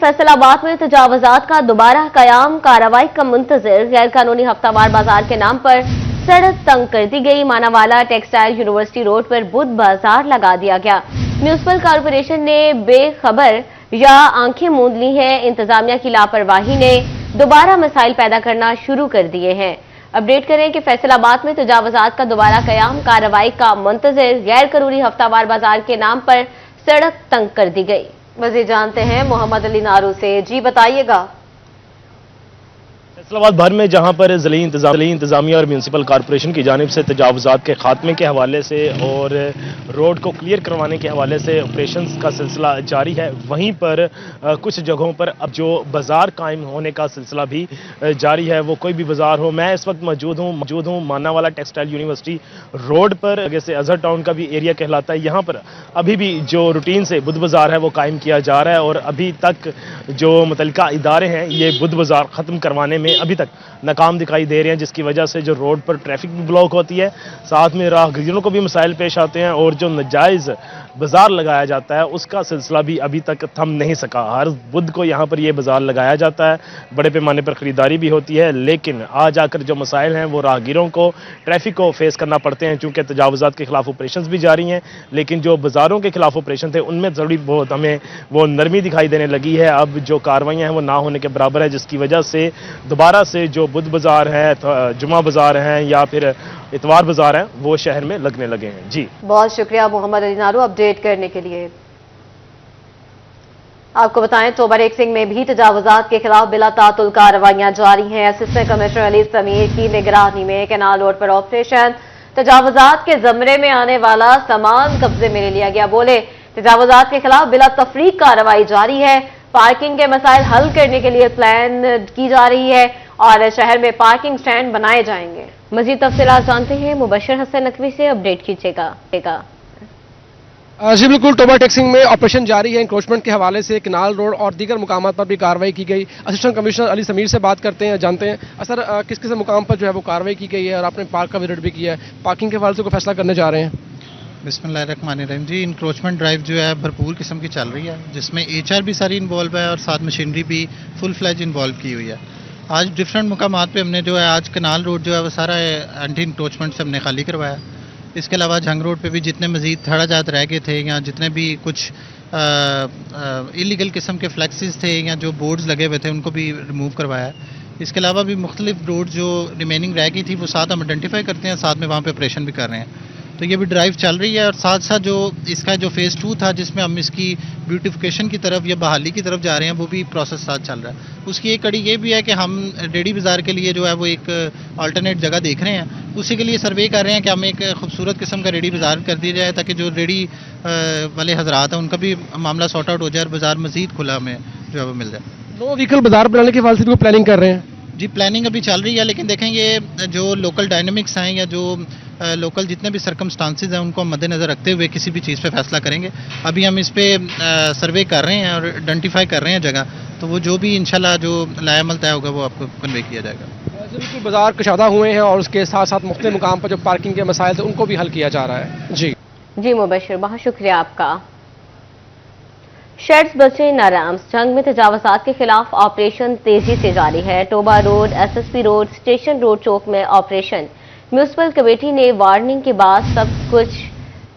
फैसलाबाद में तजावजात का दोबारा कयाम, कार्रवाई का मुंतजर। गैर कानूनी हफ्तावार बाजार के नाम पर सड़क तंग कर दी गई। मानावाला टेक्सटाइल यूनिवर्सिटी रोड पर बुध बाजार लगा दिया गया। म्यूनिसिपल कॉरपोरेशन ने बेखबर या आंखें मूंद ली हैं। इंतजामिया की लापरवाही ने दोबारा मसाइल पैदा करना शुरू कर दिए हैं। अपडेट करें कि फैसलाबाद में तजावजात का दोबारा कयाम, कार्रवाई का मुंतजर। गैर कानूनी हफ्तावार बाजार के नाम पर सड़क तंग कर दी गई। मज़ीद जानते हैं मोहम्मद अली नारू से। जी बताइएगा। फैसलाबाद भर में जहां पर ज़िली इंतजामिया और म्यूनसिपल कॉरपोरेशन की जानिब से तजावुज़ात के खात्मे के हवाले से और रोड को क्लियर करवाने के हवाले से ऑपरेशंस का सिलसिला जारी है, वहीं पर कुछ जगहों पर अब जो बाज़ार कायम होने का सिलसिला भी जारी है, वो कोई भी बाज़ार हो। मैं इस वक्त मौजूद हूँ मानावाला टेक्सटाइल यूनिवर्सिटी रोड पर, आगे से अजहर टाउन का भी एरिया कहलाता है। यहाँ पर अभी भी जो रूटीन से बुध बाज़ार है वो कायम किया जा रहा है और अभी तक जो मुतल्लिका इदारे हैं ये बुध बाज़ार ख़त्म करवाने में अभी तक नाकाम दिखाई दे रहे हैं, जिसकी वजह से जो रोड पर ट्रैफिक भी ब्लॉक होती है, साथ में राहगीरों को भी मसाइल पेश आते हैं और जो नाजायज़ बाज़ार लगाया जाता है उसका सिलसिला भी अभी तक थम नहीं सका। हर बुध को यहाँ पर यह बाज़ार लगाया जाता है, बड़े पैमाने पर ख़रीदारी भी होती है, लेकिन आज आकर जो मसाइल हैं वो राहगीरों को, ट्रैफिक को फेस करना पड़ते हैं। चूँकि तजावुज़ात के खिलाफ ऑपरेशन भी जारी हैं, लेकिन जो बाज़ारों के खिलाफ ऑपरेशन थे उनमें थोड़ी बहुत हमें वो नरमी दिखाई देने लगी है। अब जो कार्रवाइयाँ हैं वो ना होने के बराबर है, जिसकी वजह से दोबारा से जो बुध बाज़ार है, जुमा बाज़ार हैं या फिर इतवार बाज़ार हैं, वो शहर में लगने लगे हैं। जी बहुत शुक्रिया मोहम्मद अली नारू अपडेट करने के लिए। आपको बताएं तोबा रेक सिंह में भी तजावुज़ात के खिलाफ बिला तातुल कार्रवाइयां जारी हैं। असिस्टेंट कमिश्नर अली समीर की निगरानी में कैनाल रोड पर ऑपरेशन। तजावुज़ात के ज़मरे में आने वाला सामान कब्जे में ले लिया गया। बोले तजावुज़ात के खिलाफ बिला तफरीक कार्रवाई जारी है। पार्किंग के मसाइल हल करने के लिए प्लान की जा रही है और शहर में पार्किंग स्टैंड बनाए जाएंगे। मजीद तफसीलात जानते हैं मुबशर हसन नकवी से। अपडेट कीजिएगा। जी बिल्कुल, टोबा टेक्सिंग में ऑपरेशन जारी है। इंक्रोचमेंट के हवाले से किनाल रोड और दीगर मुकामात पर भी कार्रवाई की गई। असिस्टेंट कमिश्नर अली समीर से बात करते हैं, जानते हैं सर किस किस मुकाम पर जो है वो कार्रवाई की गई है और आपने पार्क का विजिट भी किया है, पार्किंग के हवाले से कोई फैसला करने जा रहे हैं? बिस्मिल्लाहिर्रहमानिर्रहीम। जी, इंक्रोचमेंट ड्राइव जो है भरपूर किस्म की चल रही है, जिसमें HR भी सारी इन्वॉल्व है और साथ मशीनरी भी फुल फ्लैज इन्वॉल्व की हुई है। आज डिफरेंट मुकामात पे हमने जो है आज कनाल रोड जो है वो सारा एंटी इंक्रोचमेंट से हमने खाली करवाया। इसके अलावा जंग रोड पे भी जितने मजीद थड़ाजात रह गए थे या जितने भी कुछ इलीगल किस्म के फ्लैक्सेस थे या जो बोर्ड्स लगे हुए थे उनको भी रिमूव करवाया। इसके अलावा भी मुख्तलिफ रोड जो रिमेनिंग रह गई थी वो साथ हम आइडेंटिफाई करते हैं, साथ में वहाँ पे ऑपरेशन भी कर रहे हैं। तो ये भी ड्राइव चल रही है और साथ साथ जो इसका जो फेज़ 2 था जिसमें हम इसकी ब्यूटिफिकेशन की तरफ या बहाली की तरफ जा रहे हैं, वो भी प्रोसेस साथ चल रहा है। उसकी एक कड़ी ये भी है कि हम रेडी बाज़ार के लिए जो है वो एक अल्टरनेट जगह देख रहे हैं। उसी के लिए सर्वे कर रहे हैं कि हम एक खूबसूरत किस्म का रेडी बाज़ार कर दिया जाए ताकि जो रेडी वाले हजरात हैं उनका भी मामला सॉर्ट आउट हो जाए और बाज़ार मज़ीद खुला हमें जो है वो मिल जाए। नो व्हीकल बाजार बनाने के हवाले से भी प्लानिंग कर रहे हैं? जी, प्लानिंग अभी चल रही है, लेकिन देखें ये जो लोकल डायनेमिक्स हैं या जो लोकल जितने भी सर्कमस्टांसेस हैं उनको हम मद्देनज़र रखते हुए किसी भी चीज़ पे फैसला करेंगे। अभी हम इस पे सर्वे कर रहे हैं और आइडेंटिफाई कर रहे हैं जगह, तो वो जो भी इंशाल्लाह जो लायामल तय होगा वो आपको कन्वे किया जाएगा। बिल्कुल, बाजार कशादा हुए हैं और उसके साथ साथ मुख्तलिफ मुकाम पर जो पार्किंग के मसाइल थे उनको भी हल किया जा रहा है। जी मुबशर, बहुत शुक्रिया आपका। शेड्स बचे नाराम्स। जंग में तजावुज़ात के खिलाफ ऑपरेशन तेजी से जारी है। Toba road, SSP road, station road चौक में ऑपरेशन। म्यूनिसिपल कमेटी ने वार्निंग के बाद सब कुछ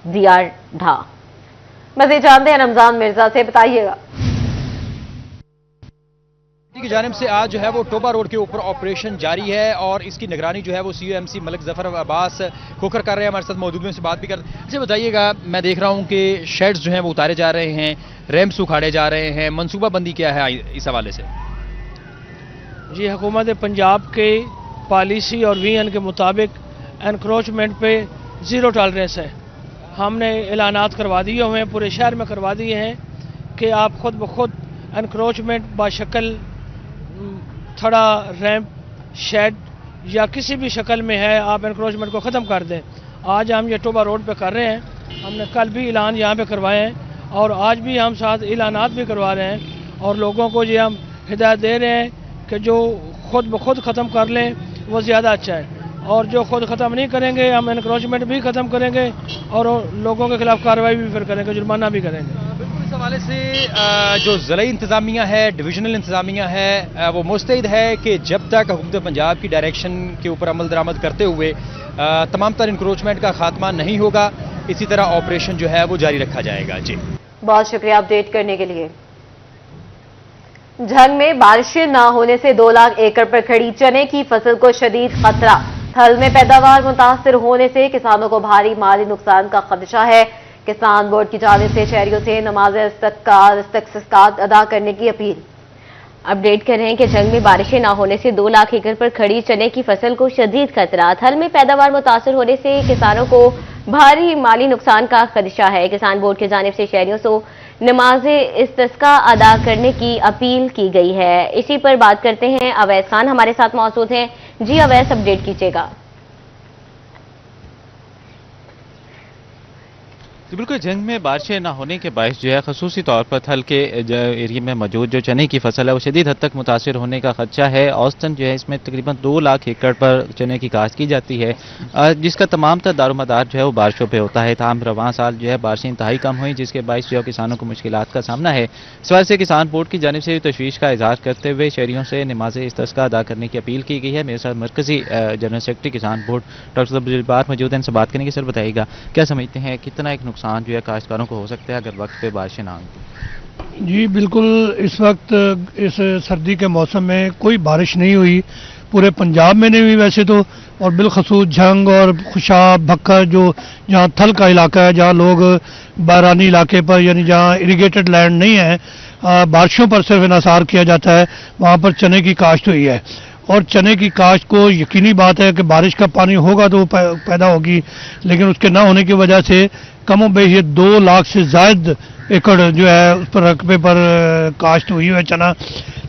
दिया ढा। मज़ीद जानते हैं रमजान मिर्जा से, बताइएगा। की जानिब से आज जो है वो टोबा रोड के ऊपर ऑपरेशन जारी है और इसकी निगरानी जो है वो COMC मलिक जफर अब्बास खोखर कर रहे हैं। हमारे साथ मौजूद में उनसे बात भी कर। अच्छा बताइएगा, मैं देख रहा हूँ कि शेड्स जो हैं वो उतारे जा रहे हैं, रैम्प्स उखाड़े जा रहे हैं, मनसूबा बंदी क्या है इस हवाले से? जी, हुकूमत पंजाब के पॉलिसी और VN के मुताबिक एनक्रोचमेंट पे ज़ीरो टॉलरेंस है। हमने ऐलानात करवा दिए हुए हैं, पूरे शहर में करवा दिए हैं कि आप खुद ब खुद एनक्रोचमेंट बाशक्ल थड़ा, रैंप, शेड या किसी भी शक्ल में है, आप एनक्रोचमेंट को ख़त्म कर दें। आज हम ये टोबा रोड पे कर रहे हैं। हमने कल भी ऐलान यहाँ पे करवाए हैं और आज भी हम साथ ऐलानात भी करवा रहे हैं और लोगों को ये हम हिदायत दे रहे हैं कि जो खुद ब खुद ख़त्म कर लें वो ज़्यादा अच्छा है और जो खुद ख़त्म नहीं करेंगे हम एनक्रोचमेंट भी ख़त्म करेंगे और लोगों के खिलाफ कार्रवाई भी फिर करेंगे, जुर्माना भी करेंगे। اس حوالے سے جو ضلعی انتظامیہ ہے، ڈویژنل انتظامیہ ہے، وہ مستعد ہے کہ جب تک حکومت پنجاب کی ڈائریکشن کے اوپر عمل درآمد کرتے ہوئے تمام تر انکروچمنٹ کا خاتمہ نہیں ہوگا، اسی طرح آپریشن جو ہے وہ جاری رکھا جائے گا۔ جی بہت شکریہ اپڈیٹ کرنے کے لیے۔ جھنگ میں بارشیں نہ ہونے سے 2 لاکھ ایکڑ پر کھڑی چنے کی فصل کو شدید خطرہ، تھل میں پیداوار متاثر ہونے سے کسانوں کو بھاری مالی نقصان کا خدشہ ہے۔ کسان بورڈ کی جانب سے شہریوں سے نماز استسقاء ادا کرنے کی اپیل۔ اپڈیٹ کر رہے ہیں کہ جھنگ میں بارشیں نہ ہونے سے 2 لاکھ ایکڑ پر کھڑی چنے کی فصل کو شدید خطرہ، تھل میں پیداوار متاثر ہونے سے کسانوں کو بھاری مالی نقصان کا خدشہ ہے۔ کسان بورڈ کی جانب سے شہریوں سے نماز استسقاء ادا کرنے کی اپیل کی گئی ہے۔ اسی پر بات کرتے ہیں، اویس خان ہمارے ساتھ موجود ہیں۔ جی اویس، اپڈیٹ کیجیے گا۔ بالکل، جنگ میں بارشیں نہ ہونے کے باعث جو ہے خصوصی طور پر تھل کے ایریا میں موجود جو چنے کی فصل ہے وہ شدید حد تک متاثر ہونے کا خدشہ ہے۔ اوسطاً جو ہے اس میں تقریباً 2 لاکھ ایکڑ پر چنے کی کاشت کی جاتی ہے، جس کا تمام تر دار و مدار جو ہے وہ بارشوں پہ ہوتا ہے۔ تاہم رواں سال جو ہے بارشیں انتہائی کم ہوئیں، جس کے باعث جو ہے کسانوں کو مشکلات کا سامنا ہے۔ اس وجہ سے کسان بورڈ کی جانب سے تشویش کا اظہار کرتے ہوئے شہریوں سے نماز استسقاء ادا کرنے کی اپیل کی گئی ہے۔ میرے ساتھ مرکزی جنرل سیکرٹری کسان بورڈ ڈاکٹر عبدالجبار موجود ہیں، ان سے بات کریں گے۔ سر بتائیے گا کیا سمجھتے ہیں کتنا ایک نقصان جو ہے کاشتکاروں کو ہو سکتا ہے اگر وقت پہ بارشیں نہ ہوں؟ جی بالکل، اس وقت اس سردی کے موسم میں کوئی بارش نہیں ہوئی، پورے پنجاب میں نہیں ہوئی ویسے تو، اور بالخصوص جھنگ اور خوشاب بھکر جو جہاں تھل کا علاقہ ہے، جہاں لوگ بارانی علاقے پر یعنی جہاں اریگیٹڈ لینڈ نہیں ہے، بارشوں پر صرف انحصار کیا جاتا ہے، وہاں پر چنے کی کاشت ہوئی ہے۔ اور چنے کی کاشت کو یقینی بات ہے کہ بارش کا پانی ہوگا تو وہ پیدا ہوگی، لیکن اس کے نہ ہونے کی وجہ سے کم و بیش یہ 2 لاکھ سے زائد ایکڑ جو ہے اس پر رقبے پر کاشت ہوئی ہے چنا،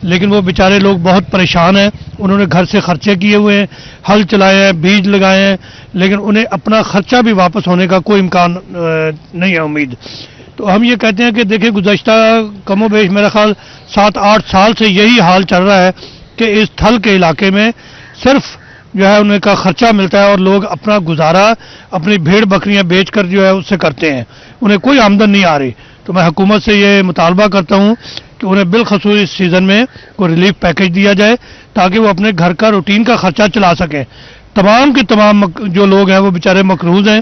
لیکن وہ بیچارے لوگ بہت پریشان ہیں۔ انہوں نے گھر سے خرچے کیے ہوئے ہیں، ہل چلائے ہیں، بیج لگائے ہیں، لیکن انہیں اپنا خرچہ بھی واپس ہونے کا کوئی امکان نہیں ہے امید۔ تو ہم یہ کہتے ہیں کہ دیکھیں گزشتہ کم و بیش میرا خیال 7-8 سال سے یہی حال چل رہا ہے کہ اس تھل کے علاقے میں صرف جو ہے ان کا خرچہ ملتا ہے اور لوگ اپنا گزارا اپنی بھیڑ بکریاں بیچ کر جو ہے اس سے کرتے ہیں، انہیں کوئی آمدن نہیں آ رہی۔ تو میں حکومت سے یہ مطالبہ کرتا ہوں کہ انہیں بالخصوص اس سیزن میں کوئی ریلیف پیکج دیا جائے تاکہ وہ اپنے گھر کا روٹین کا خرچہ چلا سکیں۔ تمام کے تمام جو لوگ ہیں وہ بیچارے مقروض ہیں،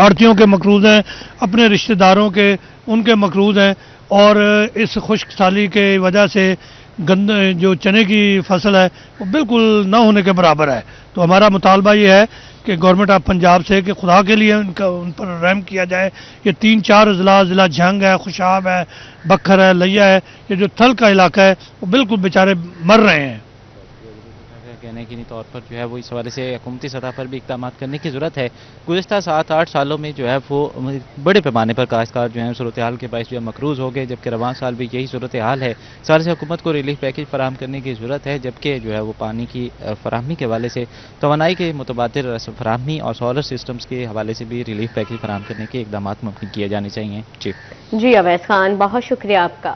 آڑھتیوں کے مقروض ہیں، اپنے رشتہ داروں کے ان کے مقروض ہیں، اور اس خشک سالی کے وجہ سے جو چنے کی فصل ہے وہ بالکل نہ ہونے کے برابر ہے۔ تو ہمارا مطالبہ یہ ہے کہ گورنمنٹ آف پنجاب سے کہ خدا کے لیے ان پر رحم کیا جائے۔ یہ 3-4 ضلع جھنگ ہے، خوشاب ہے، بکھر ہے، لیا ہے، یہ جو تھل کا علاقہ ہے وہ بالکل بیچارے مر رہے ہیں۔ کہنے کی طور پر جو ہے وہ اس حوالے سے حکومتی سطح پر بھی اقدامات کرنے کی ضرورت ہے۔ گزشتہ 7-8 سالوں میں جو ہے وہ بڑے پیمانے پر کاشتکار جو ہیں صورتحال کے باعث جو ہے مقروض ہو گئے، جبکہ رواں سال بھی یہی صورتحال ہے۔ اس حوالے سے حکومت کو ریلیف پیکج فراہم کرنے کی ضرورت ہے، جبکہ جو ہے وہ پانی کی فراہمی کے حوالے سے توانائی کے متبادل فراہمی اور سولر سسٹمز کے حوالے سے بھی ریلیف پیکج فراہم کرنے کے اقدامات ممکن کیے جانے چاہیے۔ جی اویس خان، بہت شکریہ آپ کا۔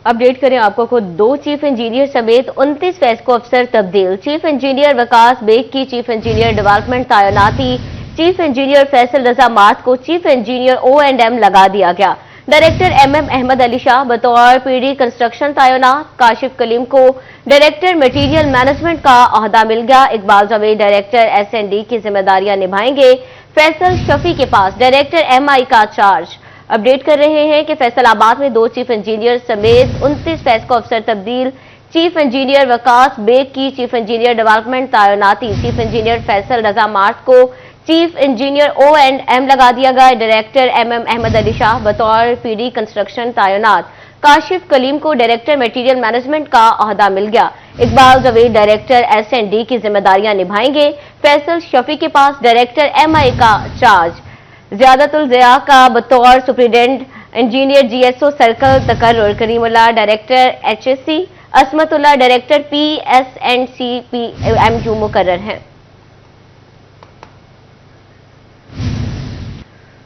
اپڈیٹ کریں آپ کو 2 چیف انجینئر سمیت 29 فیسکو افسر تبدیل، چیف انجینئر وکاس بیگ کی چیف انجینئر ڈیولپمنٹ تعیناتی، چیف انجینئر فیصل رضا مارت کو چیف انجینئر O&M لگا دیا گیا۔ ڈائریکٹر MM احمد علی شاہ بطور PD کنسٹرکشن تعینات، کاشف کلیم کو ڈائریکٹر میٹیریل مینجمنٹ کا عہدہ مل گیا، اقبال جاوید ڈائریکٹر S&D کی ذمہ داریاں نبھائیں گے، فیصل شفیع کے پاس ڈائریکٹر MI کا چارج۔ اپڈیٹ کر رہے ہیں کہ فیصل آباد میں 2 چیف انجینئر سمیت 29 فیسکو افسر تبدیل، چیف انجینئر وکاس بیگ کی چیف انجینئر ڈیولپمنٹ تعیناتی، چیف انجینئر فیصل رضا مارت کو چیف انجینئر O&M لگا دیا گیا، ڈائریکٹر MM احمد علی شاہ بطور PD کنسٹرکشن تعینات، کاشف کلیم کو ڈائریکٹر میٹیریل مینجمنٹ کا عہدہ مل گیا، اقبال جاوید ڈائریکٹر S&D کی ذمہ داریاں نبھائیں گے، فیصل شفیع کے پاس ڈائریکٹر MI کا چارج۔ زیادت الضیاء کا بطور سپرنٹینڈنٹ انجینئر GSO سرکل تقرر، کریم اللہ ڈائریکٹر HSC، عصمت اللہ ڈائریکٹر PSNCPMU مقرر ہیں۔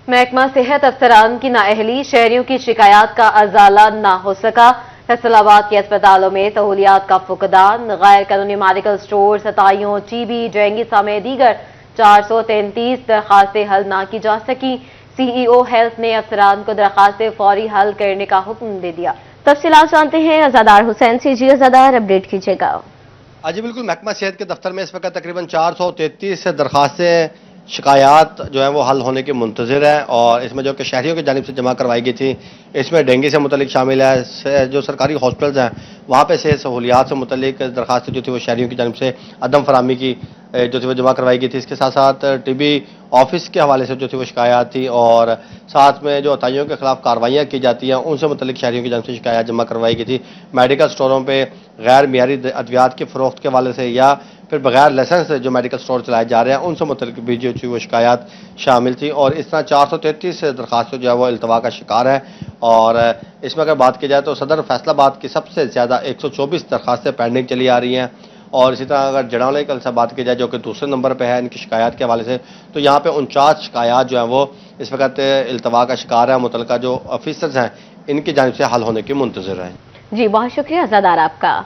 محکمہ صحت افسران کی نااہلی، شہریوں کی شکایات کا ازالہ نہ ہو سکا، فیصل آباد کے اسپتالوں میں سہولیات کا فقدان، غیر قانونی میڈیکل سٹور، TB ڈینگی سمیت دیگر 433 درخواستیں حل نہ کی جا سکی، CEO हेल्थ ने अफसरान को दरखास्तें फौरी हल करने का हुक्म दे दिया। तफसीलात जानते हैं अज़ादार हुसैन से। जी अज़ादार, अपडेट कीजिएगा। जी बिल्कुल, महकमा सेहत के दफ्तर में इस वक्त तकरीबन 433 दरखास्तें शिकायत जो है वो हल होने की मुंतज़िर है, और इसमें जो कि शहरियों की जानिब से जमा करवाई गई थी, इसमें डेंगू से मुतलिक शामिल है। जो सरकारी हॉस्पिटल्स हैं वहाँ पे सेहत सहूलियात से मुतलिक दरखास्तें जो थी वो शहरियों की जानिब से अदम फराहमी की जो थी वो जमा करवाई गई थी। इसके साथ साथ टीबी ऑफिस के हवाले से जो थी वो शिकायत थी, और साथ में जो अताइयों के खिलाफ कार्रवाइयाँ की जाती हैं उनसे मुतलिक शहरियों की जानिब से शिकायत जमा करवाई गई थी। मेडिकल स्टोरों पर गैर मियारी अद्वियात की फ़रोख्त के हवाले से या फिर बगैर लाइसेंस जो मेडिकल स्टोर चलाए जा रहे हैं उनसे मुतल्लिक़ भी जो थी वो शिकायत शामिल थी, और इस तरह 433 दरखास्तें जो है वो इल्तवा का शिकार है। और इसमें अगर बात की जाए तो सदर फैसलाबाद की सबसे ज़्यादा 124 दरखास्तें पेंडिंग चली आ रही हैं, और इसी तरह अगर जड़ावले कल से बात की जाए जो कि दूसरे नंबर पर है इनकी शिकायत के हवाले से, तो यहाँ पर 49 शिकायत जो हैं वो इस वक्त इल्तवा का शिकार है। मुतल्लिक़ा जो ऑफिसर्स हैं इनकी जानिब से हल होने की मुंतज़िर है। जी बहुत शुक्रिया अज़ादार आपका।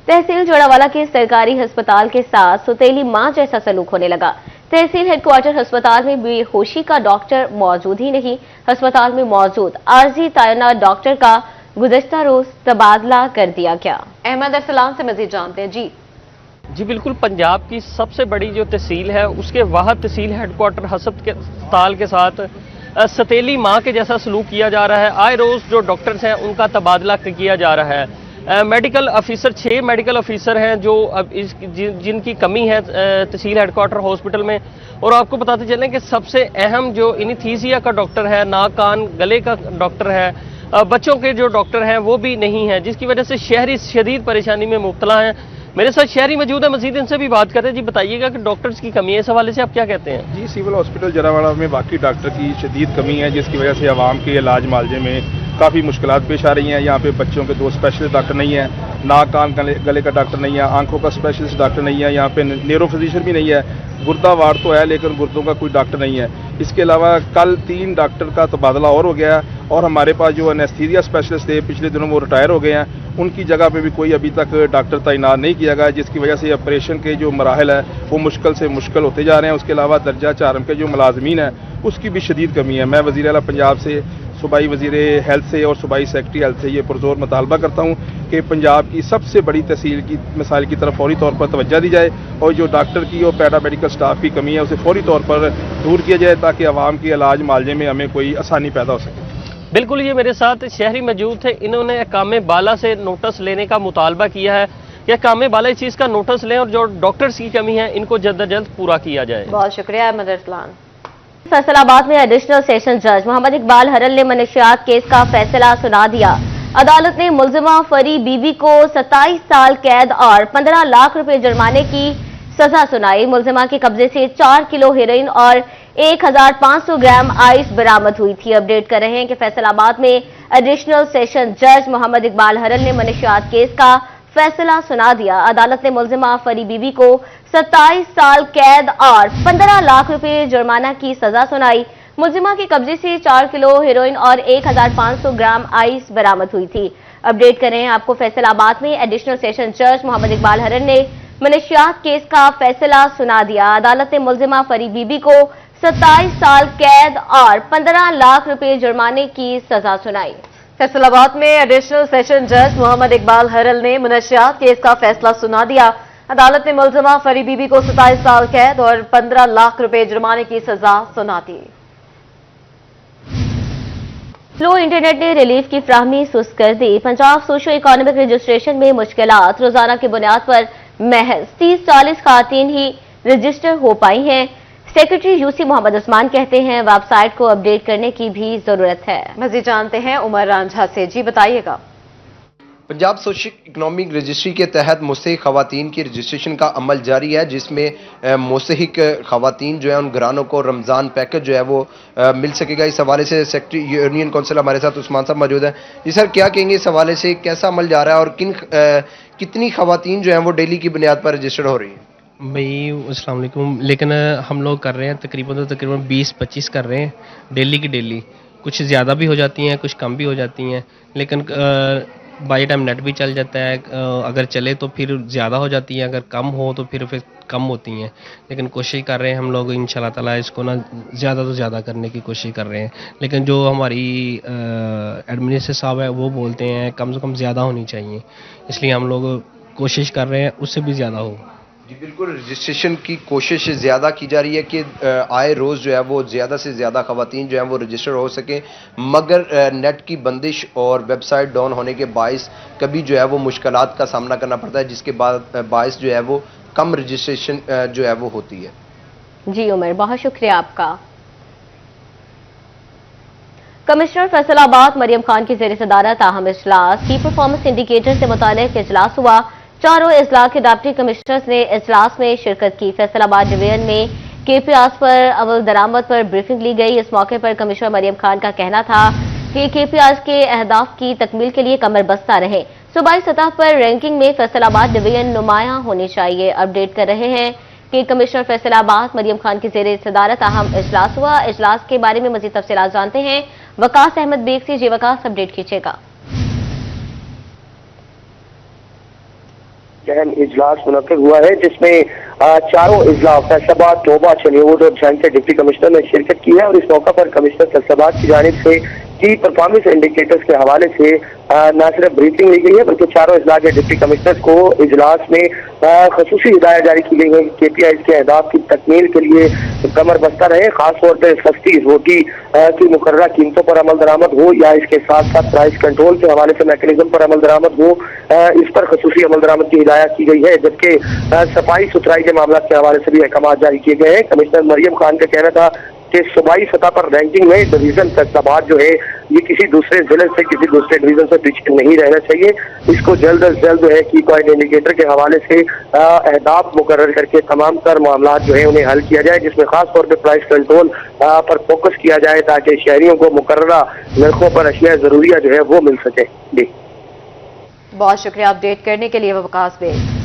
तहसील जोड़ावाला के सरकारी अस्पताल के साथ सौतेली मां जैसा सलूक होने लगा। तहसील हेडक्वार्टर अस्पताल में बेहोशी का डॉक्टर मौजूद ही नहीं, अस्पताल में मौजूद आर्जी तैनात डॉक्टर का गुज़श्ता रोज तबादला कर दिया गया। अहमद अरसलान से मजीद जानते हैं। जी बिल्कुल, पंजाब की सबसे बड़ी जो तहसील है उसके वाहद तहसील हेडक्वार्टर अस्पताल के साथ सौतेली मां के जैसा सलूक किया जा रहा है। आए रोज जो डॉक्टर्स हैं उनका तबादला किया जा रहा है। मेडिकल ऑफिसर 6 मेडिकल ऑफिसर हैं जो अब जिनकी कमी है तहसील हेडक्वार्टर हॉस्पिटल में। और आपको बताते चलें कि सबसे अहम जो इनेस्थीसिया का डॉक्टर है, नाक कान गले का डॉक्टर है, बच्चों के जो डॉक्टर हैं वो भी नहीं है, जिसकी वजह से शहरी शदीद परेशानी में मुब्तला हैं। मेरे साथ शहरी मौजूद है, मजीद इनसे भी बात करते हैं। जी बताइएगा कि डॉक्टर्स की कमी है, इस हवाले से आप क्या कहते हैं? जी, सिविल हॉस्पिटल जरावाड़ा में वाकई डॉक्टर की शदीद कमी है, जिसकी वजह से आवाम के इलाज मालजे में काफ़ी मुश्किलात पेश आ रही हैं। यहाँ पे बच्चों के 2 स्पेशलिस्ट डॉक्टर नहीं है, नाक कान गले का डॉक्टर नहीं है, आंखों का स्पेशलिस्ट डॉक्टर नहीं है, यहाँ पे न्यूरो फिजिशियन भी नहीं है, गुर्दा वार्ड तो है लेकिन गुर्दों का कोई डॉक्टर नहीं है। इसके अलावा कल 3 डॉक्टर का तबादला और हो गया है, और हमारे पास जो एनेस्थीसिया स्पेशलिस्ट थे पिछले दिनों वो रिटायर हो गए हैं, उनकी जगह पे भी कोई अभी तक डॉक्टर तैनात नहीं किया गया, जिसकी वजह से ऑपरेशन के जो मराहल है वो मुश्किल से मुश्किल होते जा रहे हैं। उसके अलावा दर्जा 4 के जो मुलाजमीन है उसकी भी शदीद कमी है। मैं वज़ीर आला पंजाब से, सूबाई वज़ीर हेल्थ से और सूबाई सेक्रेटरी हेल्थ से ये पुरजोर मुतालबा करता हूँ कि पंजाब की सबसे बड़ी तहसील की मसाइल की तरफ फौरी तौर पर तवज्जो दी जाए, और जो डॉक्टर की और पैरा मेडिकल स्टाफ की कमी है उसे फौरी तौर पर दूर किया जाए, ताकि आवाम के इलाज मालजे में हमें कोई आसानी पैदा हो सके। बिल्कुल, ये मेरे साथ शहरी मौजूद थे, इन्होंने कामे बाला से नोटिस लेने का मुतालबा किया है कि कामे बाला इस चीज़ का नोटिस लें और जो डॉक्टर्स की कमी है इनको जल्द अज जल्द पूरा किया जाए। बहुत शुक्रिया अहमद अरसलान। फैसलाबाद में एडिशनल सेशन जज मोहम्मद इकबाल हरल ने मनशियात केस का फैसला सुना दिया। अदालत ने मुलजिमा फरी बीबी को 27 साल कैद और 15 लाख रुपए जुर्माने की सजा सुनाई। मुलजिमा के कब्जे से 4 किलो हेरोइन और 1500 ग्राम आइस बरामद हुई थी। अपडेट कर रहे हैं कि फैसलाबाद में एडिशनल सेशन जज मोहम्मद इकबाल हरल ने मनशियात केस का फैसला सुना दिया। अदालत ने मुलजिमा फरी बीबी को 27 साल कैद और 15 लाख रुपए जुर्माना की सजा सुनाई। मुलजिमा के कब्जे से 4 किलो हेरोइन और 1500 ग्राम आइस बरामद हुई थी। अपडेट करें आपको, फैसलाबाद में एडिशनल सेशन जज मोहम्मद इकबाल हरल ने मनशियात केस का फैसला सुना दिया। अदालत ने मुलजिमा फरी बीबी को 27 साल कैद और 15 लाख रुपए जुर्माने की सजा सुनाई। फैसलाबाद में एडिशनल सेशन जज मोहम्मद इकबाल हरल ने मनशियात केस का फैसला सुना दिया। अदालत ने मुलजिमा फरी बीबी को 27 साल कैद और 15 लाख रुपए जुर्माने की सजा सुना दी। स्लो इंटरनेट ने रिलीफ की फ्राहमी सुस्त कर दी। पंजाब सोशो इकोनॉमिक रजिस्ट्रेशन में मुश्किलात, रोजाना की बुनियाद पर महज 30-40 खातन ही रजिस्टर हो पाई हैं। सेक्रेटरी यूसी मोहम्मद उस्मान कहते हैं वेबसाइट को अपडेट करने की भी जरूरत है। मजीद जानते हैं उमर रांझा से। जी बताइएगा। पंजाब सोशल इकनॉमिक रजिस्ट्री के तहत मुस्तहिक खवातीन की रजिस्ट्रेशन का अमल जारी है, जिसमें मुस्तहिक खवातीन जो है उन घरानों को रमज़ान पैकेज जो है वो मिल सकेगा। इस हवाले से सेक्रेटरी यूनियन काउंसिल हमारे साथ उस्मान साहब मौजूद हैं। जी सर, क्या कहेंगे इस हवाले से, कैसा अमल जा रहा है और कितनी खवातीन जो हैं वो डेली की बुनियाद पर रजिस्टर्ड हो रही हैं? भाई अस्सलाम वालेकुम, लेकिन हम लोग कर रहे हैं तकरीबन 20-25 कर रहे हैं डेली की डेली। कुछ ज़्यादा भी हो जाती हैं, कुछ कम भी हो जाती हैं, लेकिन बाई टाइम नेट भी चल जाता है, अगर चले तो फिर ज़्यादा हो जाती है, अगर कम हो तो फिर कम होती हैं। लेकिन कोशिश कर रहे हैं हम लोग इंशाल्लाह ताला इसको ना ज़्यादा से ज़्यादा करने की कोशिश कर रहे हैं। लेकिन जो हमारी एडमिनिस्ट्रेटर साहब है वो बोलते हैं कम से कम ज़्यादा होनी चाहिए, इसलिए हम लोग कोशिश कर रहे हैं उससे भी ज़्यादा हो। जी बिल्कुल, रजिस्ट्रेशन की कोशिश ज़्यादा की जा रही है कि आए रोज़ जो है वो ज़्यादा से ज़्यादा ख़वातीन जो हैं वो रजिस्टर हो सकें, मगर नेट की बंदिश और वेबसाइट डाउन होने के बायस कभी जो है वो मुश्किलात का सामना करना पड़ता है, जिसके बाद बायस जो है वो कम रजिस्ट्रेशन जो है वो होती है। जी उमर, बहुत शुक्रिया आपका। कमिश्नर फैसलाबाद मरियम खान की ज़ेर सदारत अहम इजलास की परफॉर्मेंस इंडिकेटर से मुतालिक इजलास हुआ। चारों इजला के डिप्टी कमिश्नर्स ने इजलास में शिरकत की। फैसलाबाद डिवीजन में KPRs पर अमल दरामद पर ब्रीफिंग ली गई। इस मौके पर कमिश्नर मरियम खान का कहना था कि KPRs के अहदाफ की तकमील के लिए कमर बस्ता रहे। सूबाई सतह पर रैंकिंग में फैसलाबाद डिवीजन नुमायां होनी चाहिए। अपडेट कर रहे हैं कि कमिश्नर फैसलाबाद मरियम खान की ज़ेर सदारत अहम इजलास हुआ। इजलास के बारे में मज़ीद तफसीलात जानते हैं वकास अहमद बेग से। जी वकास, अपडेट कीजिएगा। अहम इजलास मुनक्किद हुआ है जिसमें चारों इजला फैसलाबाद, तोबा, चनियोड और झंग के डिप्टी कमिश्नर ने शिरकत की है और इस मौका पर कमिश्नर फैसलाबाद की जानिब से की परफॉर्मेंस इंडिकेटर्स के हवाले से न सिर्फ ब्रीफिंग ली गई है बल्कि चारों इजला के डिप्टी कमिश्नर को इजलास में खसूसी हिदायत जारी की गई है कि KPIs के अहदाफ की तकमील के लिए कमर बस्ता रहे। खासतौर पर सस्ती रोटी की मुकर्ररा कीमतों पर अमल दरामद हो या इसके साथ साथ प्राइस कंट्रोल के हवाले से मैकेनिज्म पर अमल दरामद हो, इस पर खसूसी अमल दरामद की हिदायत की गई है। जबकि सफाई सुथराई के मामला के हवाले से भी अहकाम जारी किए गए हैं। कमिश्नर मरियम खान का कहना था कि सूबाई सतह पर रैंकिंग में डिवीजन फैसलाबाद जो है ये किसी दूसरे जिले से, किसी दूसरे डिवीजन से पीछे नहीं रहना चाहिए। इसको जल्द अज जल्द जो है की पॉइंट इंडिकेटर के हवाले से अहदाफ मुकर्रर करके तमाम तर मामला जो है उन्हें हल किया जाए, जिसमें खास तौर पर प्राइस कंट्रोल पर फोकस किया जाए ताकि शहरियों को मुकर्ररा नरखों पर अशिया जरूरिया जो है वो मिल सके। जी बहुत शुक्रिया अपडेट करने के लिए वकास बेग।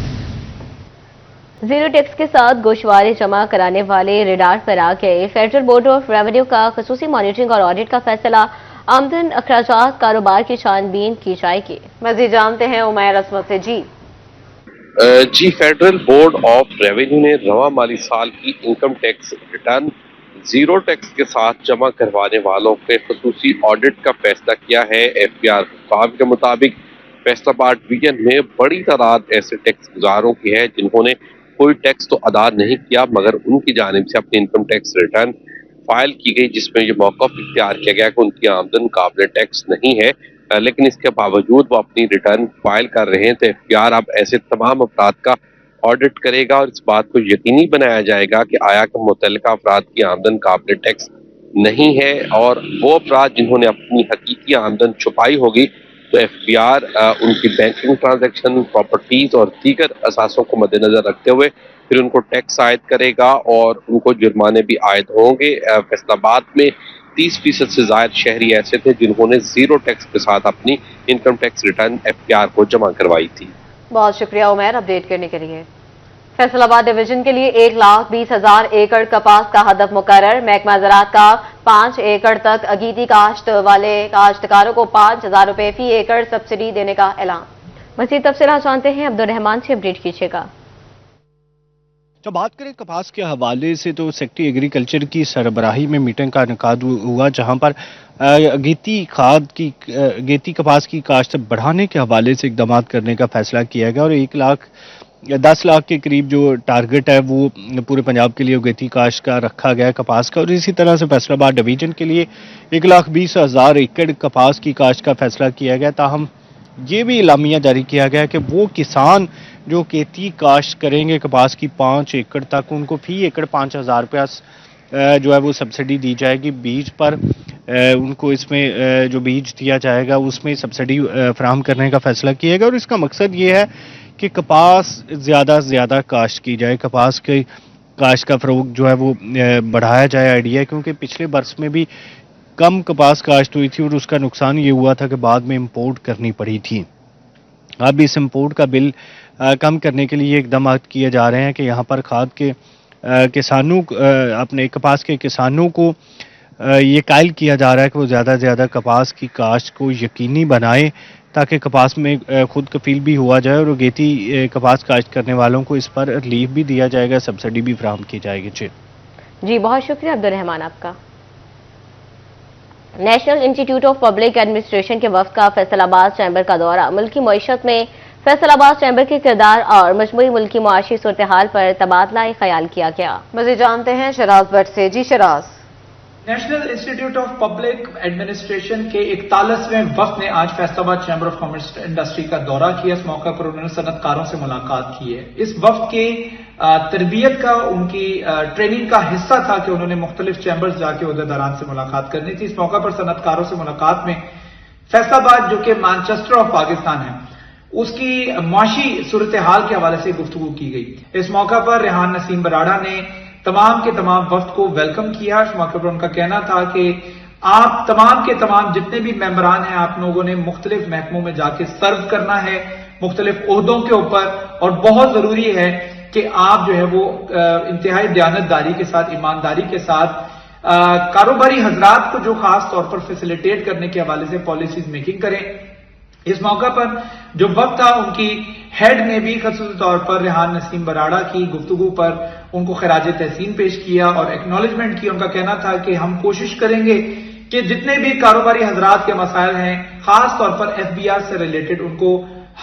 जीरो टैक्स के साथ गोशवारे जमा कराने वाले रेडार पर आ गए। फेडरल बोर्ड ऑफ रेवेन्यू का खसूसी मॉनिटरिंग और ऑडिट का फैसला। आमदन अखराजात कारोबार की छानबीन की जाएगी। मजीद जानते हैं उमैर असमत से। जी फेडरल बोर्ड ऑफ रेवेन्यू ने रवा माली साल की income tax return zero tax के साथ जमा करवाने वालों के खसूसी ऑडिट का फैसला किया है। FPR साहब के मुताबिक फैसलाबाद डिवीजन में बड़ी तादाद ऐसे टैक्स गुजारों की है जिन्होंने कोई टैक्स तो अदा नहीं किया मगर उनकी जानिब से अपनी इनकम टैक्स रिटर्न फाइल की गई, जिसमें ये मौक़िफ़ इख्तियार किया गया कि उनकी आमदन काबिल टैक्स नहीं है, लेकिन इसके बावजूद वो अपनी रिटर्न फाइल कर रहे हैं। तो FPR अब ऐसे तमाम अफराद का ऑडिट करेगा और इस बात को यकीनी बनाया जाएगा कि आया कि मुतल्लिका अफराद की आमदन काबिल टैक्स नहीं है और वो अफराद जिन्होंने अपनी हकीकी आमदन छुपाई होगी तो FPR उनकी बैंकिंग ट्रांजैक्शन, प्रॉपर्टीज और दीगर असासों को मद्देनजर रखते हुए फिर उनको टैक्स आयद करेगा और उनको जुर्माने भी आयद होंगे। फैसलाबाद में 30% से ज्यादा शहरी ऐसे थे जिन्होंने जीरो टैक्स के साथ अपनी इनकम टैक्स रिटर्न FPR को जमा करवाई थी। बहुत शुक्रिया उमैर अपडेट करने के लिए। फैसलाबाद डिवीजन के लिए 1,20,000 एकड़ कपास का हदफ मुकर्रर। महकमा ज़राअत का 5 एकड़ तक अगीती काश्त वाले काश्तकारों को 5,000 रुपए फी एकड़ सब्सिडी देने का ऐलान। मज़ीद तफसीलात जानते हैं अब्दुल रहमान से। अपडेट कीजिएगा। तो बात करें कपास के हवाले से तो सेक्रेटरी एग्रीकल्चर की सरबराही में मीटिंग का इनेकाद हुआ जहां पर गेती कपास की काश्त बढ़ाने के हवाले से इकदाम करने का फैसला किया गया और 1,10 लाख के करीब जो टारगेट है वो पूरे पंजाब के लिए गेती काश्त का रखा गया है कपास का। और इसी तरह से फैसलाबाद डिवीजन के लिए 1,20,000 एकड़ कपास की काश्त का फैसला किया गया। ताहम ये भी इलामिया जारी किया गया कि वो किसान जो खेती काश्त करेंगे कपास की 5 एकड़ तक उनको फी एकड़ 5,000 रुपया जो है वो सब्सिडी दी जाएगी बीज पर। उनको इसमें जो बीज दिया जाएगा उसमें सब्सिडी फराहम करने का फैसला किया गया और इसका मकसद ये है कि कपास ज़्यादा से ज़्यादा काश्त की जाए, कपास के काश्त का फ़रोग जो है वो बढ़ाया जाए। आइडिया है क्योंकि पिछले बरस में भी कम कपास काश्त हुई थी और उसका नुकसान ये हुआ था कि बाद में इंपोर्ट करनी पड़ी थी। अब इस इंपोर्ट का बिल कम करने के लिए इकदाम किए जा रहे हैं कि यहाँ पर खाद के किसानों अपने कपास के किसानों को ये कायल किया जा रहा है कि वो ज़्यादा से ज़्यादा कपास की काश्त को यकीनी बनाएं ताकि कपास में खुद कफील भी हुआ जाए और अगेती कपास काश्त करने वालों को इस पर रिलीफ भी दिया जाएगा, सब्सिडी भी फराहम की जाएगी। जी बहुत शुक्रिया अब्दुल रहमान आपका। National institute of public administration के वफ्द का फैसलाबाद चैम्बर का दौरा। मुल्की मईशत में फैसलाबाद चैम्बर के किरदार और मजमूई मुल्की मुआशी सूरत-ए-हाल पर तबादला ख्याल किया गया। मज़ीद जानते हैं शराज भट्ट से। जी Sharaz. National institute of public administration के 41वें वफ्द ने आज Faisalabad chamber of commerce industry का दौरा किया। इस मौके पर उन्होंने सनतकारों से मुलाकात की है। इस वफ्द के तरबियत का उनकी ट्रेनिंग का हिस्सा था कि उन्होंने मुख्तलिफ चैम्बर्स जाके उहदेदारान से मुलाकात करनी थी। इस मौके पर सनतकारों से मुलाकात में फैसलाबाद जो कि मैनचेस्टर ऑफ पाकिस्तान है उसकी मुआशी सूरत हाल के हवाले से गुफ्तगू की गई। इस मौका पर रेहान नसीम बराड़ा ने तमाम के तमाम वफ्द को वेलकम किया। इस मौके पर उनका कहना था कि आप तमाम के तमाम जितने भी मेंबरान हैं आप लोगों ने मुख्तलिफ महकमों में जाके सर्व करना है मुख्तलिफ ओहदों के ऊपर, और बहुत जरूरी है कि आप जो है वो इंतहाई दयानतदारी के साथ, ईमानदारी के साथ कारोबारी हजरात को जो खास तौर पर फैसिलिटेट करने के हवाले से पॉलिसीज मेकिंग करें। इस मौका पर जो वक्त था उनकी हेड ने भी खास तौर पर रेहान नसीम बराड़ा की गुफ्तगू पर उनको खराज तहसीन पेश किया और एक्नॉलेजमेंट की। उनका कहना था कि हम कोशिश करेंगे कि जितने भी कारोबारी हजरात के मसाइल हैं खास तौर पर FBR से रिलेटेड उनको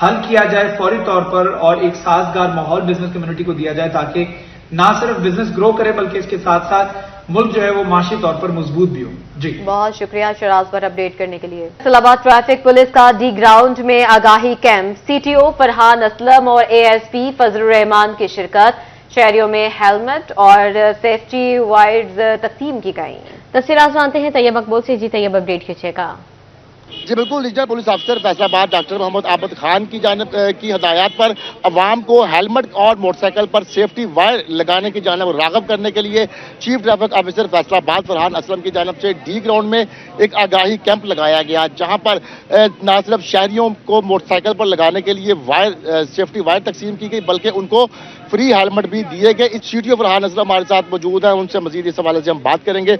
हल किया जाए फौरी तौर पर, और एक साजगार माहौल बिजनेस कम्युनिटी को दिया जाए ताकि ना सिर्फ बिजनेस ग्रो करे बल्कि इसके साथ साथ मुल्क जो है वो माशी तौर पर मजबूत भी हो। जी बहुत शुक्रिया शराज पर अपडेट करने के लिए। फैसलाबाद ट्रैफिक पुलिस का डी ग्राउंड में आगाही कैंप, CTO फरहान असलम और ASP फजलुर रहमान की शिरकत। शहरियों में हेलमेट और सेफ्टी वायर्स तकसीम की गई। तफसीलात जानते हैं तैयब मकबूल से। जी तैयब अपडेट कीजिएगा। जी बिल्कुल, रीजनल पुलिस अफसर फैसलाबाद डॉक्टर मोहम्मद आबद खान की जानिब की हदायत पर अवाम को हेलमेट और मोटरसाइकिल पर सेफ्टी वायर लगाने की जानिब राग़िब करने के लिए chief traffic officer Faisalabad Farhan Aslam की जानिब से डी ग्राउंड में एक आगाही कैंप लगाया गया, जहां पर न सिर्फ शहरियों को मोटरसाइकिल पर लगाने के लिए वायर सेफ्टी वायर तकसीम की गई बल्कि उनको फ्री हेलमेट भी दिए गए। इस CTO फरहान असलम हमारे साथ मौजूद है, उनसे मजीद इस हवाले से हम बात करेंगे।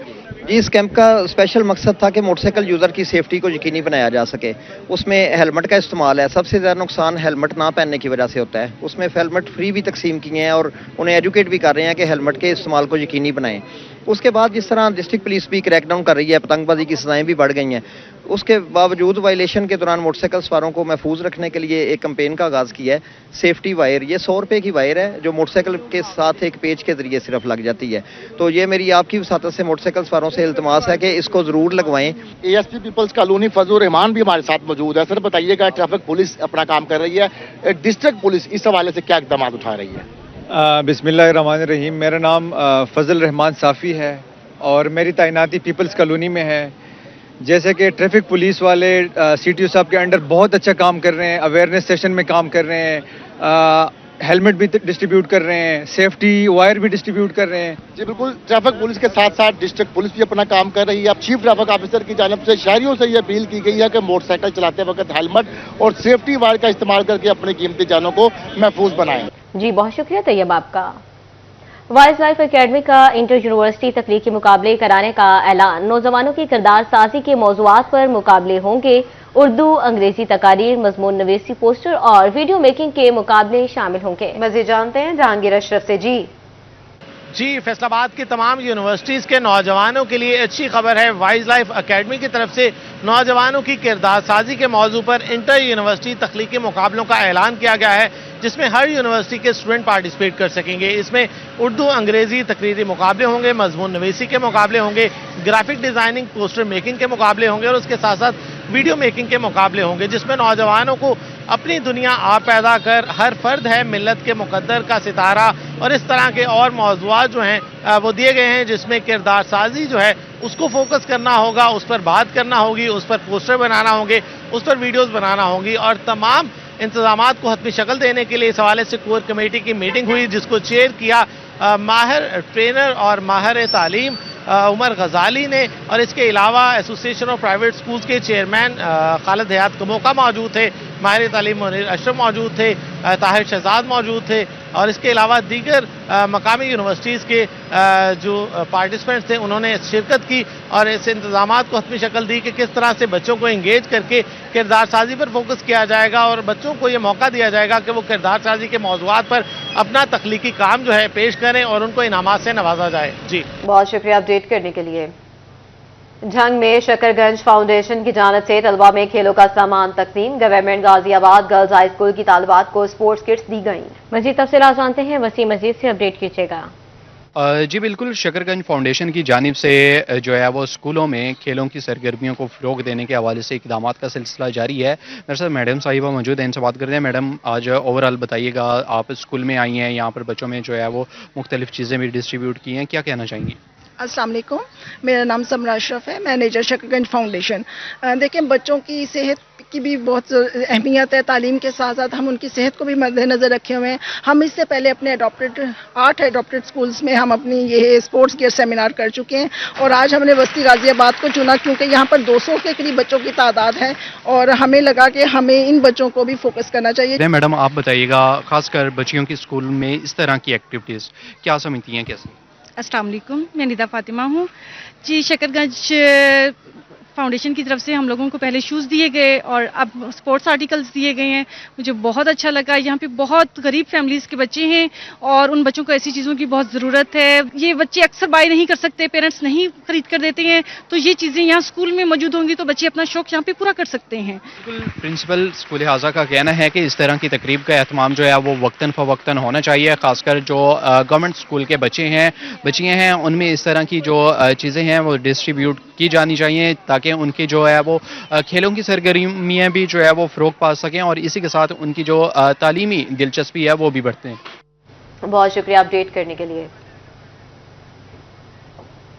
इस कैंप का स्पेशल मकसद था कि मोटरसाइकिल यूज़र की सेफ्टी को यकीनी बनाया जा सके। उसमें हेलमेट का इस्तेमाल है। सबसे ज़्यादा नुकसान हेलमेट ना पहनने की वजह से होता है। उसमें हेलमेट फ्री भी तकसीम किए हैं और उन्हें एजुकेट भी कर रहे हैं कि हेलमेट के इस्तेमाल को यकीनी बनाएं। उसके बाद जिस तरह डिस्ट्रिक्ट पुलिस भी क्रैकडाउन कर रही है, पतंगबाजी की सजाएं भी बढ़ गई हैं, उसके बावजूद वायलेशन के दौरान मोटरसाइकिल सवारों को महफूज रखने के लिए एक कैंपेन का आगाज़ किया है। सेफ्टी वायर, ये 100 रुपये की वायर है जो मोटरसाइकिल के साथ एक पेज के जरिए सिर्फ लग जाती है। तो ये मेरी आपकी वसातत से मोटरसाइकिल सवारों से इल्तमास है कि इसको ज़रूर लगवाएं। ASP पीपल्स कॉलोनी फजलुर रहमान भी हमारे साथ मौजूद है। सर बताइएगा, ट्रैफिक पुलिस अपना काम कर रही है, डिस्ट्रिक्ट पुलिस इस हवाले से क्या इक़दाम उठा रही है? बिस्मिल्लाहिर्रहमानिर्रहीम। मेरा नाम फजल रहमान साफ़ी है और मेरी तैनाती पीपल्स कॉलोनी में है। जैसे कि ट्रैफिक पुलिस वाले CTO साहब के अंडर बहुत अच्छा काम कर रहे हैं, अवेयरनेस सेशन में काम कर रहे हैं, हेलमेट भी डिस्ट्रीब्यूट कर रहे हैं, सेफ्टी वायर भी डिस्ट्रीब्यूट कर रहे हैं। जी बिल्कुल, ट्रैफिक पुलिस के साथ साथ डिस्ट्रिक्ट पुलिस भी अपना काम कर रही है। अब चीफ ट्रैफिक ऑफिसर की जानिब से शहरियों से ये अपील की गई है कि मोटरसाइकिल चलाते वक्त हेलमेट और सेफ्टी वायर का इस्तेमाल करके अपनी कीमती जानों को महफूज बनाएं। जी बहुत शुक्रिया तैयब आपका। वाइल्ड लाइफ एकेडमी का इंटर यूनिवर्सिटी तकनीकी मुकाबले कराने का ऐलान। नौजवानों की किरदार साजी के मौज़ूआत पर मुकाबले होंगे। उर्दू, अंग्रेजी तकारीर, मजमून नवीसी, पोस्टर और वीडियो मेकिंग के मुकाबले शामिल होंगे। मज़ीद जानते हैं जहांगीर अशरफ से। जी फैसलाबाद की तमाम यूनिवर्सिटीज़ के नौजवानों के लिए अच्छी खबर है। वाइल्ड लाइफ एकेडमी की तरफ से नौजवानों की किरदार साजी के मौजू पर इंटर यूनिवर्सिटी तख्लीकी मुकाबलों का ऐलान किया गया है, जिसमें हर यूनिवर्सिटी के स्टूडेंट पार्टिसिपेट कर सकेंगे। इसमें उर्दू, अंग्रेजी तकरीरी मुकाबले होंगे, मजमून नवीसी के मुकाबले होंगे, ग्राफिक डिज़ाइनिंग, पोस्टर मेकिंग के मुकाबले होंगे और उसके साथ साथ वीडियो मेकिंग के मुकाबले होंगे, जिसमें नौजवानों को अपनी दुनिया आप पैदा कर, हर फर्द है मिल्लत के मुकद्दर का सितारा और इस तरह के और मौज़ूआत जो हैं वो दिए गए हैं, जिसमें किरदार साजी जो है उसको फोकस करना होगा, उस पर बात करना होगी, उस पर पोस्टर बनाना होंगे, उस पर वीडियोस बनाना होंगी और तमाम इंतजामात को हतमी शक्ल देने के लिए इस हवाले से कोर कमेटी की मीटिंग हुई, जिसको चेयर किया माहिर ट्रेनर और माहिर तालीम उमर गजाली ने। और इसके अलावा एसोसिएशन ऑफ प्राइवेट स्कूल्स के चेयरमैन खालिद हयात कमोका मौजूद थे, माहिर तालीम मुनीर अशरफ मौजूद थे, ताहिर शहजाद मौजूद थे और इसके अलावा दीगर मकामी यूनिवर्सिटीज़ के जो पार्टिसिपेंट्स थे उन्होंने शिरकत की और इस इंतजामात को हतमी शक्ल दी कि किस तरह से बच्चों को इंगेज करके किरदार साजी पर फोकस किया जाएगा और बच्चों को ये मौका दिया जाएगा कि वो किरदार साजी के मौज़ूआत पर अपना तख्लीकी काम जो है पेश करें और उनको इनामात से नवाजा जाए। जी बहुत शुक्रिया अपडेट करने के लिए। झंग में शकरगंज फाउंडेशन की जानिब से तलबा में खेलों का सामान तकसीम। Government Ghaziabad girls high school की तालिबात को स्पोर्ट्स किट्स दी गई। मजीद तफसीलात जानते हैं, वसीम मजीद से अपडेट कीजिएगा। जी बिल्कुल, शकरगंज फाउंडेशन की जानिब से जो है वो स्कूलों में खेलों की सरगर्मियों को फ़रोग देने के हवाले से इक़दामात का सिलसिला जारी है। मेरे साथ मैडम साहिबा मौजूद हैं, इनसे बात करते हैं। मैडम, आज ओवरऑल बताइएगा, आप स्कूल में आई हैं, यहाँ पर बच्चों में जो है वो मुख्तलिफ चीज़ें भी डिस्ट्रीब्यूट की हैं, क्या कहना चाहेंगी? अस्सलाम वालेकुम, मेरा नाम समरा अशरफ है, मैनेजर शकरगंज फाउंडेशन। देखिए, बच्चों की सेहत की भी बहुत अहमियत है। तालीम के साथ साथ हम उनकी सेहत को भी मद्देनज़र रखे हुए हैं। हम इससे पहले अपने 8 एडॉप्टेड स्कूल्स में हम अपनी ये स्पोर्ट्स गियर सेमिनार कर चुके हैं और आज हमने बस्ती गाजियाबाद को चुना क्योंकि यहाँ पर 200 के करीब बच्चों की तादाद है और हमें लगा कि हमें इन बच्चों को भी फोकस करना चाहिए। मैडम, आप बताइएगा, खासकर बच्चियों की स्कूल में इस तरह की एक्टिविटीज़ क्या समझती हैं, कैसे? अस्सलाम वालेकुम, मैं निदा फातिमा हूँ जी। शकरगंज फाउंडेशन की तरफ से हम लोगों को पहले शूज़ दिए गए और अब स्पोर्ट्स आर्टिकल्स दिए गए हैं। मुझे बहुत अच्छा लगा। यहाँ पे बहुत गरीब फैमिलीज़ के बच्चे हैं और उन बच्चों को ऐसी चीज़ों की बहुत ज़रूरत है। ये बच्चे अक्सर बाय नहीं कर सकते, पेरेंट्स नहीं खरीद कर देते हैं, तो ये चीज़ें यहाँ स्कूल में मौजूद होंगी तो बच्चे अपना शौक़ यहाँ पे पूरा कर सकते हैं। प्रिंसिपल स्कूल हाजा का कहना है कि इस तरह की तकरीब का एहतमाम जो है वो वक्तन फ़वक्तन होना चाहिए। खासकर जो गवर्नमेंट स्कूल के बच्चे हैं, बच्चियाँ हैं, उनमें इस तरह की जो चीज़ें हैं वो डिस्ट्रीब्यूट की जानी चाहिए ताकि उनकी जो है वो खेलों की सरगर्मियाँ भी जो है वो फ़रोग पा सकें और इसी के साथ उनकी जो तालीमी दिलचस्पी है वो भी बढ़ते हैं। बहुत शुक्रिया अपडेट करने के लिए।